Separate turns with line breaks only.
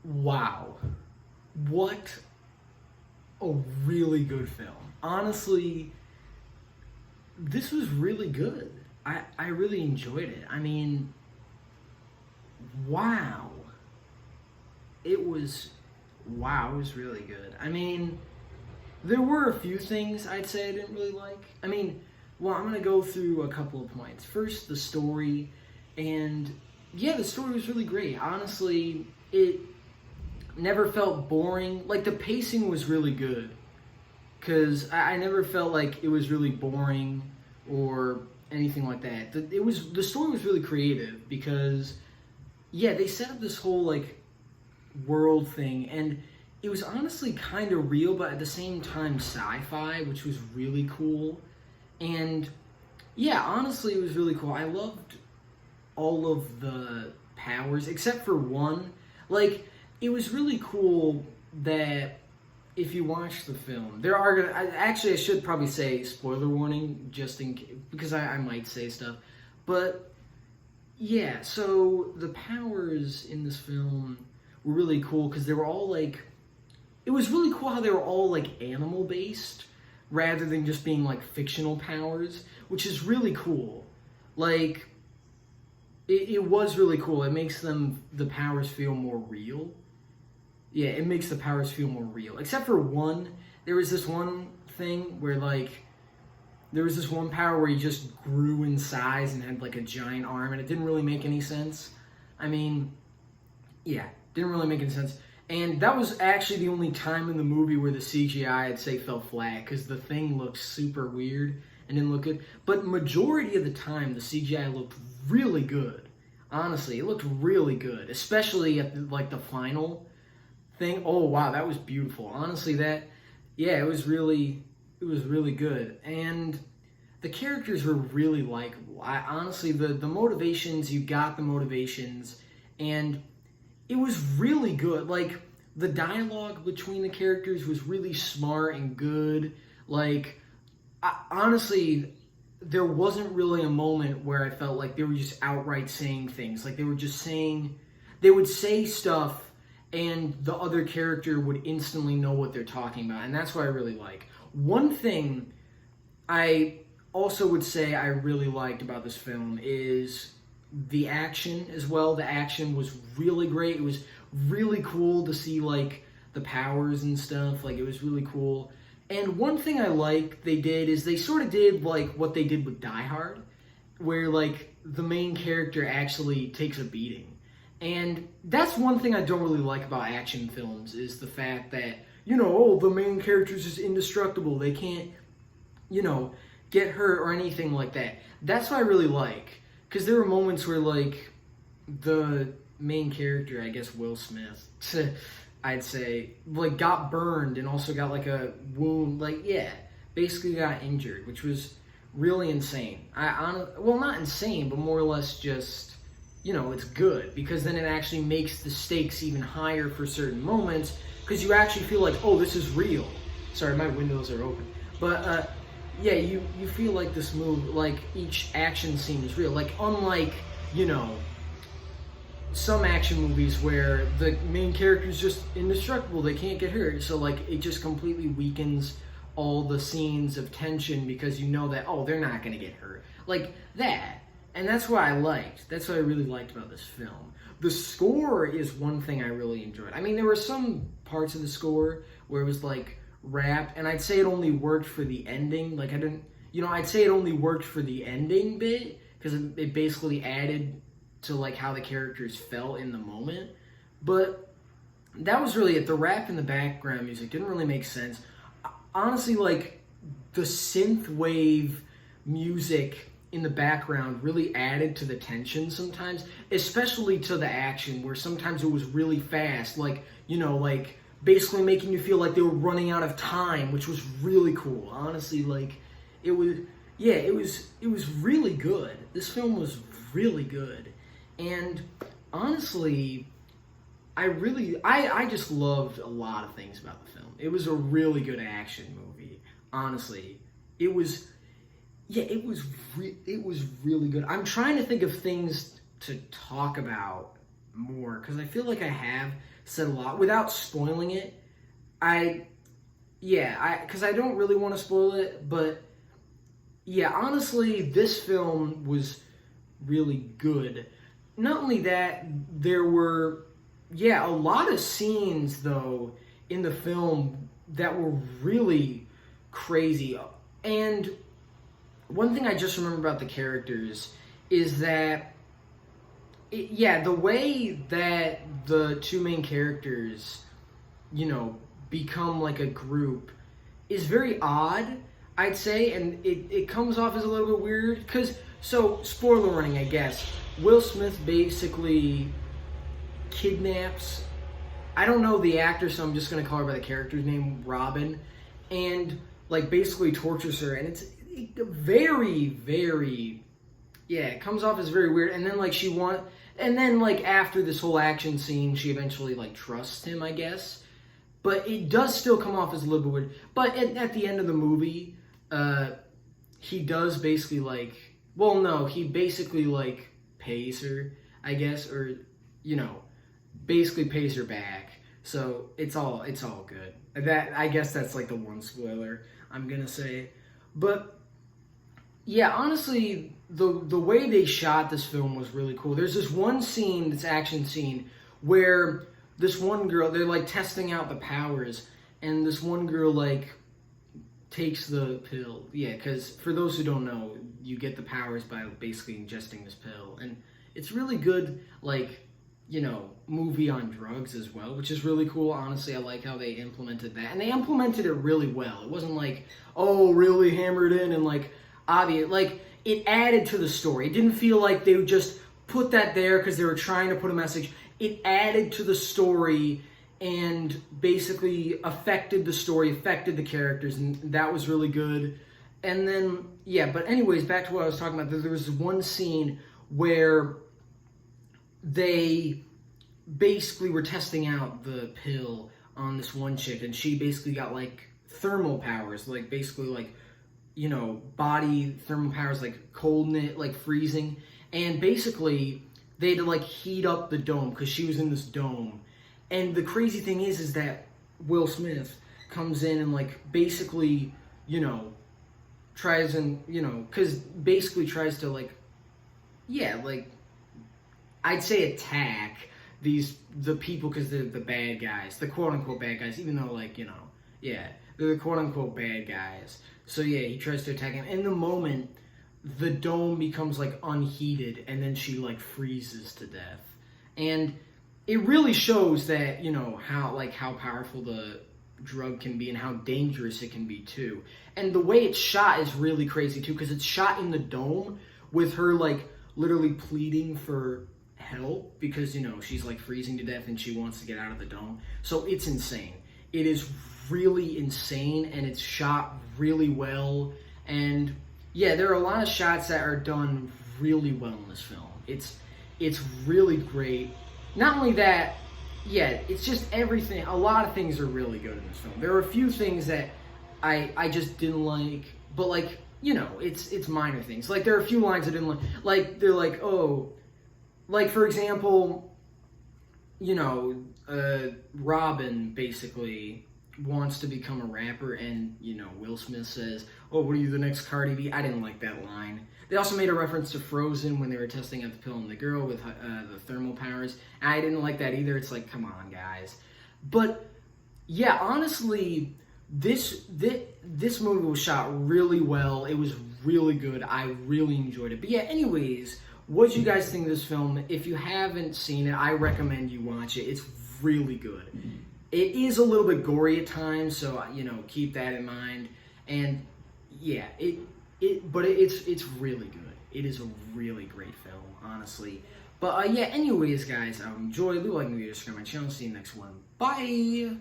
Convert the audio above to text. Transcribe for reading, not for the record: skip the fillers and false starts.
Wow. What a really good film. Honestly, this was really good. I really enjoyed it. I mean, wow. It was, wow, it was really good. I mean, there were a few things I'd say I didn't really like. I mean, well, I'm going to go through a couple of points. First, the story. And yeah, the story was really great. Honestly, it never felt boring. Like, the pacing was really good. Because I never felt like it was really boring or anything like that. The story was really creative because, yeah, they set up this whole, like, world thing. And it was honestly kind of real, but at the same time sci-fi, which was really cool. And yeah, honestly, it was really cool. I loved all of the powers except for one. Like, it was really cool that if you watch the film, there are gonna. I should probably say spoiler warning, just in case, because I might say stuff. But yeah, so the powers in this film were really cool because they were all like. It was really cool how they were all like animal based rather than just being like fictional powers, which is really cool. Like, it was really cool. It makes the powers feel more real. Yeah, it makes the powers feel more real. Except for one, there was this one thing where like there was this one power where he just grew in size and had like a giant arm, and it didn't really make any sense. I mean, yeah, didn't really make any sense. And that was actually the only time in the movie where the CGI, I'd say, fell flat, because the thing looked super weird and didn't look good. But majority of the time, the CGI looked really good. Honestly, it looked really good, especially at like the final thing. Oh wow, that was beautiful. Honestly, yeah, it was really good, and the characters were really likable. I honestly, the motivations, you got the motivations, and it was really good. Like, the dialogue between the characters was really smart and good. Like, honestly, there wasn't really a moment where I felt like they were just outright saying things. Like, they would say stuff and the other character would instantly know what they're talking about. And that's what I really like. One thing I also would say I really liked about this film is the action as well. The action was really great. It was really cool to see like the powers and stuff. Like, it was really cool. And one thing I like they did is they sort of did like what they did with Die Hard, where like the main character actually takes a beating. And that's one thing I don't really like about action films, is the fact that, oh, the main character's just indestructible. They can't, get hurt or anything like that. That's what I really like. Because there were moments where, like, the main character, I guess Will Smith, I'd say, like, got burned and also got, like, a wound. Like, yeah, basically got injured, which was really insane. Well, not insane, but more or less just, it's good. Because then it actually makes the stakes even higher for certain moments. Because you actually feel like, oh, this is real. Sorry, my windows are open. But, yeah, you feel like this move, like, each action scene is real. Like, unlike, some action movies where the main character is just indestructible, they can't get hurt. So, like, it just completely weakens all the scenes of tension because you know that, oh, they're not going to get hurt. Like, that. And that's what I liked. That's what I really liked about this film. The score is one thing I really enjoyed. I mean, there were some parts of the score where it was, like, rap, and I'd say it only worked for the ending. Like, I'd say it only worked for the ending bit because it basically added to like how the characters felt in the moment. But that was really it. The rap and the background music didn't really make sense. Honestly, like, the synth wave music in the background really added to the tension sometimes, especially to the action where sometimes it was really fast, like, like basically making you feel like they were running out of time, which was really cool. Honestly, like, it was really good. This film was really good. And honestly, I just loved a lot of things about the film. It was a really good action movie. Honestly, it was really good. I'm trying to think of things to talk about more, because I feel like I have said a lot without spoiling it. Because I don't really want to spoil it, but yeah, honestly, this film was really good. Not only that, there were, a lot of scenes, though, in the film that were really crazy. And one thing I just remember about the characters is that, the way that the two main characters, become like a group is very odd, I'd say, and it comes off as a little bit weird, because, so, spoiler warning, I guess, Will Smith basically kidnaps, I don't know the actor, so I'm just going to call her by the character's name, Robin, and, like, basically tortures her, and it's very, very, it comes off as very weird, and then, like, after this whole action scene, she eventually, like, trusts him, I guess, but it does still come off as a little bit weird, but at the end of the movie, he does basically, like, he basically, like, pays her, I guess, or, basically pays her back. So it's all good. I guess that's like the one spoiler I'm gonna say. But yeah, honestly, the way they shot this film was really cool. There's this one scene, this action scene, where this one girl, they're like testing out the powers, and this one girl like takes the pill. Yeah, because for those who don't know, you get the powers by basically ingesting this pill, and it's really good, like, movie on drugs as well, which is really cool. Honestly, I like how they implemented that, and they implemented it really well. It wasn't like, really hammered in and like obvious. Like, it added to the story. It didn't feel like they would just put that there because they were trying to put a message. It added to the story and basically affected the story, affected the characters, and that was really good. And then, but anyways, back to what I was talking about. There was one scene where they basically were testing out the pill on this one chick, and she basically got, like, thermal powers, like, basically, like, body thermal powers, like, coldness, like, freezing, and basically, they had to, like, heat up the dome, because she was in this dome, and the crazy thing is that Will Smith comes in and, like, basically, tries and, because basically tries to, like, I'd say attack the people, because they're the bad guys, the quote-unquote bad guys, even though, like, they're the quote-unquote bad guys. So, he tries to attack him. In the moment, the dome becomes, like, unheated, and then she, like, freezes to death. And it really shows that, how powerful the drug can be and how dangerous it can be, too. And the way it's shot is really crazy, too, because it's shot in the dome with her, like, literally pleading for help because, she's, like, freezing to death and she wants to get out of the dome. So it's insane. It is really insane, and it's shot really well. And, there are a lot of shots that are done really well in this film. It's really great. Not only that, it's just everything. A lot of things are really good in this film. There are a few things that I just didn't like, but, like, it's minor things. Like, there are a few lines I didn't like. Like, they're like, like, for example, Robin basically wants to become a rapper, and, Will Smith says, what are you, the next Cardi B? I didn't like that line. They also made a reference to Frozen when they were testing out the pill on the girl with the thermal powers. I didn't like that either. It's like, come on, guys. But, honestly, this movie was shot really well. It was really good. I really enjoyed it. But anyways, what do you guys think of this film? If you haven't seen it, I recommend you watch it. It's really good. It is a little bit gory at times, so keep that in mind. And but it's really good. It is a really great film, honestly. But anyways, guys, enjoy. Leave a like and subscribe to my channel. See you next one. Bye.